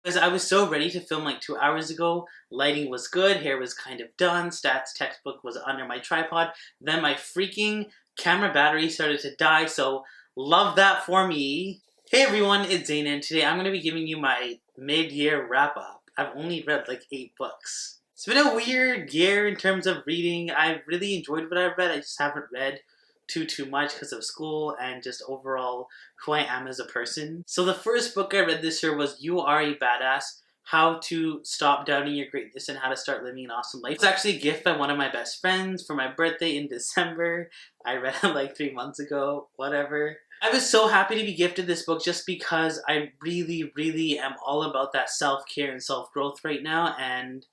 Because I was so ready to film like 2 hours ago. Lighting was good, hair was kind of done, stats textbook was under my tripod. Then my freaking camera battery started to die, so love that for me. Hey everyone, it's Zane, and today I'm going to be giving you my mid-year wrap-up. I've only read like 8 books. It's been a weird year in terms of reading. I've really enjoyed what I've read, I just haven't read too much because of school and just overall who I am as a person. So the first book I read this year was You Are a Badass: How to Stop Doubting Your Greatness and How to Start Living an Awesome Life. It's actually a gift by one of my best friends for my birthday in December. I read it like 3 months ago, whatever. I was so happy to be gifted this book just because I really am all about that self-care and self-growth right now, and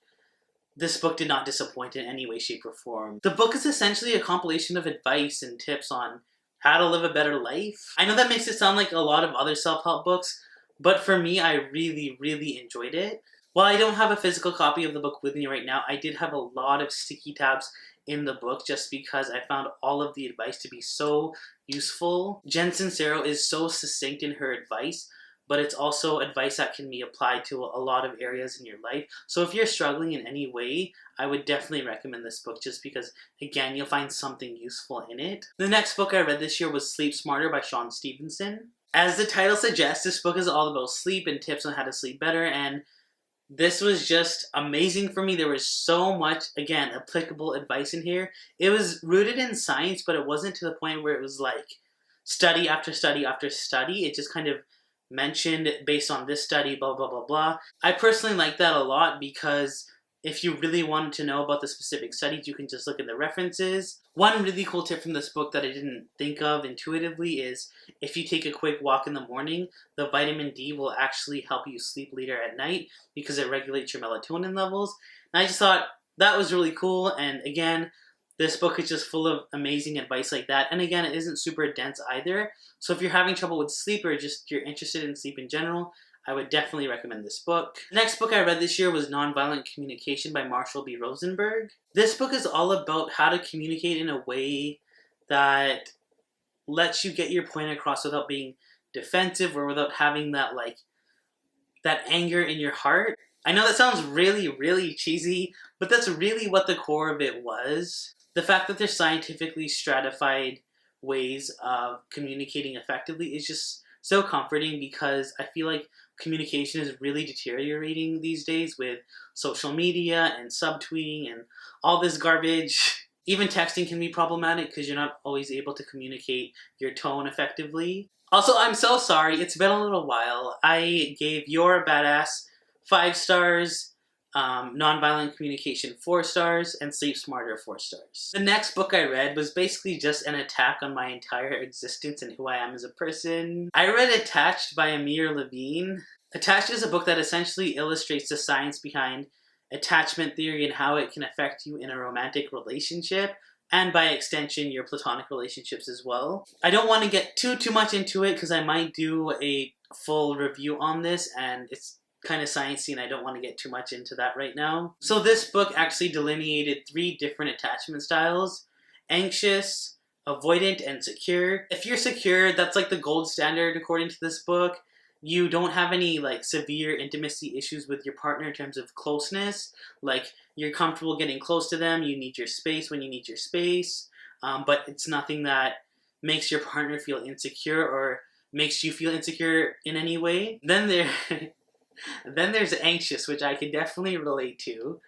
this book did not disappoint in any way, shape, or form. The book is essentially a compilation of advice and tips on how to live a better life. I know that makes it sound like a lot of other self-help books, but for me, I really enjoyed it. While I don't have a physical copy of the book with me right now, I did have a lot of sticky tabs in the book just because I found all of the advice to be so useful. Jen Sincero is so succinct in her advice, but it's also advice that can be applied to a lot of areas in your life. So if you're struggling in any way, I would definitely recommend this book just because, again, you'll find something useful in it. The next book I read this year was Sleep Smarter by Sean Stevenson. As the title suggests, this book is all about sleep and tips on how to sleep better, and this was just amazing for me. There was so much, again, applicable advice in here. It was rooted in science, but it wasn't to the point where it was like study after study after study. It just kind of mentioned based on this study, blah, blah, blah, blah. I personally like that a lot because if you really wanted to know about the specific studies, you can just look at the references. One really cool tip from this book that I didn't think of intuitively is if you take a quick walk in the morning, the vitamin D will actually help you sleep later at night because it regulates your melatonin levels. And I just thought that was really cool, and again, this book is just full of amazing advice like that. And again, it isn't super dense either. So if you're having trouble with sleep or just you're interested in sleep in general, I would definitely recommend this book. The next book I read this year was Nonviolent Communication by Marshall B. Rosenberg. This book is all about how to communicate in a way that lets you get your point across without being defensive or without having that anger in your heart. I know that sounds really cheesy, but that's really what the core of it was. The fact that there's scientifically stratified ways of communicating effectively is just so comforting because I feel like communication is really deteriorating these days with social media and subtweeting and all this garbage. Even texting can be problematic because you're not always able to communicate your tone effectively. Also, I'm so sorry, it's been a little while. I gave You're a Badass 5 stars, Nonviolent Communication 4 stars, and Sleep Smarter 4 stars. The next book I read was basically just an attack on my entire existence and who I am as a person. I read Attached by Amir Levine. Attached is a book that essentially illustrates the science behind attachment theory and how it can affect you in a romantic relationship, and by extension your platonic relationships as well. I don't want to get too much into it because I might do a full review on this and it's kind of sciencey and I don't want to get too much into that right now. So this book actually delineated 3 different attachment styles: anxious, avoidant, and secure. If you're secure, that's like the gold standard according to this book. You don't have any like severe intimacy issues with your partner in terms of closeness. Like you're comfortable getting close to them, you need your space when you need your space, but it's nothing that makes your partner feel insecure or makes you feel insecure in any way. Then there's anxious, which I can definitely relate to.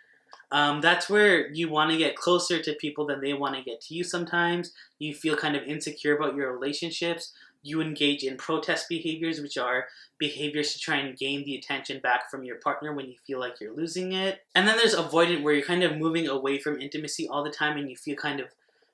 That's where you want to get closer to people than they want to get to you sometimes. You feel kind of insecure about your relationships. You engage in protest behaviors, which are behaviors to try and gain the attention back from your partner when you feel like you're losing it. And then there's avoidant, where you're kind of moving away from intimacy all the time and you feel kind of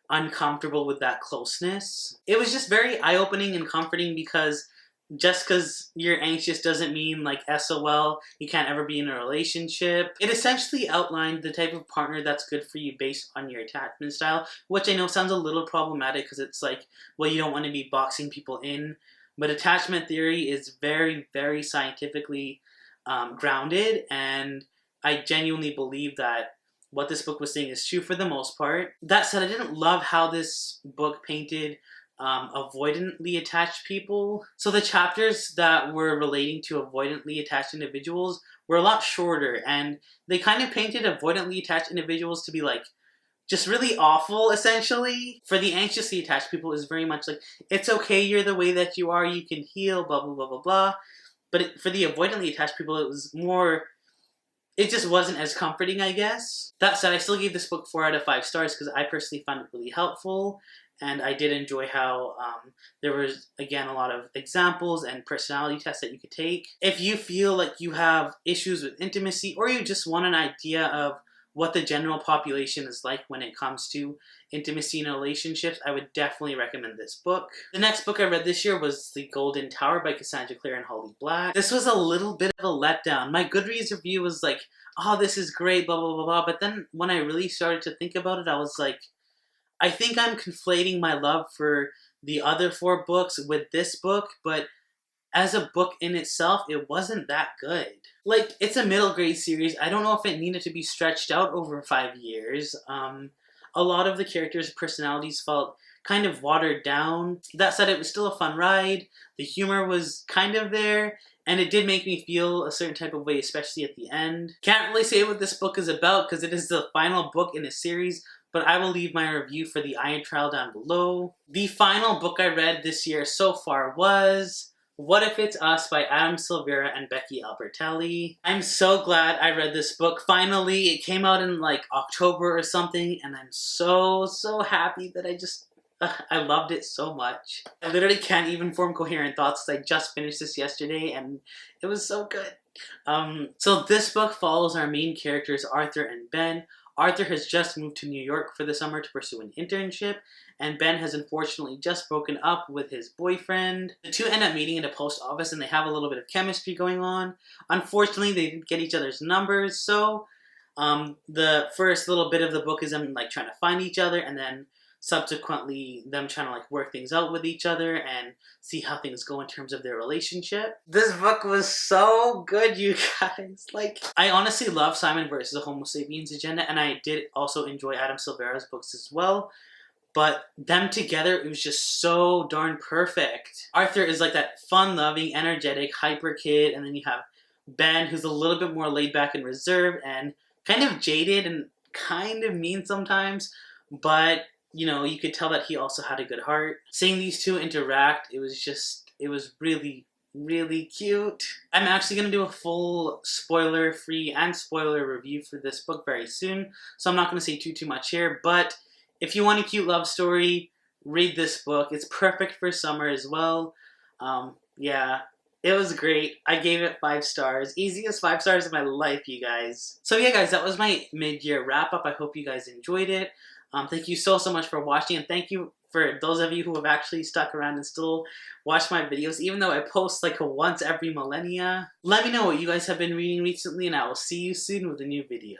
uncomfortable with that closeness. It was just very eye-opening and comforting because just because you're anxious doesn't mean like SOL, you can't ever be in a relationship. It essentially outlined the type of partner that's good for you based on your attachment style, which I know sounds a little problematic because it's like, well, you don't want to be boxing people in, but attachment theory is very scientifically grounded, and I genuinely believe that what this book was saying is true for the most part. That said, I didn't love how this book painted avoidantly attached people. So the chapters that were relating to avoidantly attached individuals were a lot shorter, and they kind of painted avoidantly attached individuals to be like just really awful, essentially. For the anxiously attached people, is very much like, it's okay, you're the way that you are, you can heal, blah, blah, blah, blah, blah. But for the avoidantly attached people, it was more, it just wasn't as comforting, I guess. That said, I still gave this book 4 out of 5 stars because I personally found it really helpful, and I did enjoy how there was, again, a lot of examples and personality tests that you could take. If you feel like you have issues with intimacy, or you just want an idea of what the general population is like when it comes to intimacy in relationships, I would definitely recommend this book. The next book I read this year was The Golden Tower by Cassandra Clare and Holly Black. This was a little bit of a letdown. My Goodreads review was like, oh, this is great, blah, blah, blah, blah. But then when I really started to think about it, I was like, I think I'm conflating my love for the other 4 books with this book, but as a book in itself, it wasn't that good. Like, it's a middle grade series. I don't know if it needed to be stretched out over 5 years. A lot of the characters' personalities felt kind of watered down. That said, it was still a fun ride. The humor was kind of there, and it did make me feel a certain type of way, especially at the end. Can't really say what this book is about because it is the final book in a series, but I will leave my review for The Iron Trial down below. The final book I read this year so far was What If It's Us by Adam Silvera and Becky Albertelli. I'm so glad I read this book. Finally, it came out in like October or something, and I'm so happy that I loved it so much. I literally can't even form coherent thoughts because I just finished this yesterday and it was so good. So this book follows our main characters, Arthur and Ben. Arthur has just moved to New York for the summer to pursue an internship, and Ben has unfortunately just broken up with his boyfriend. The two end up meeting at a post office and they have a little bit of chemistry going on. Unfortunately, they didn't get each other's numbers, so the first little bit of the book is them like trying to find each other, and then subsequently them trying to like work things out with each other and see how things go in terms of their relationship. This book was so good, you guys. Like, I honestly love Simon versus the Homo Sapiens Agenda, and I did also enjoy Adam Silvera's books as well. But them together, it was just so darn perfect. Arthur is like that fun-loving, energetic, hyper kid, and then you have Ben, who's a little bit more laid back and reserved and kind of jaded and kind of mean sometimes, but you know, you could tell that he also had a good heart. Seeing these two interact, it was really, really cute. I'm actually going to do a full spoiler-free and spoiler review for this book very soon, so I'm not going to say too much here, but if you want a cute love story, read this book. It's perfect for summer as well. Yeah, it was great. I gave it 5 stars. Easiest 5 stars of my life, you guys. So yeah, guys, that was my mid-year wrap-up. I hope you guys enjoyed it. Thank you so much for watching, and thank you for those of you who have actually stuck around and still watch my videos, even though I post like once every millennia. Let me know what you guys have been reading recently, and I will see you soon with a new video.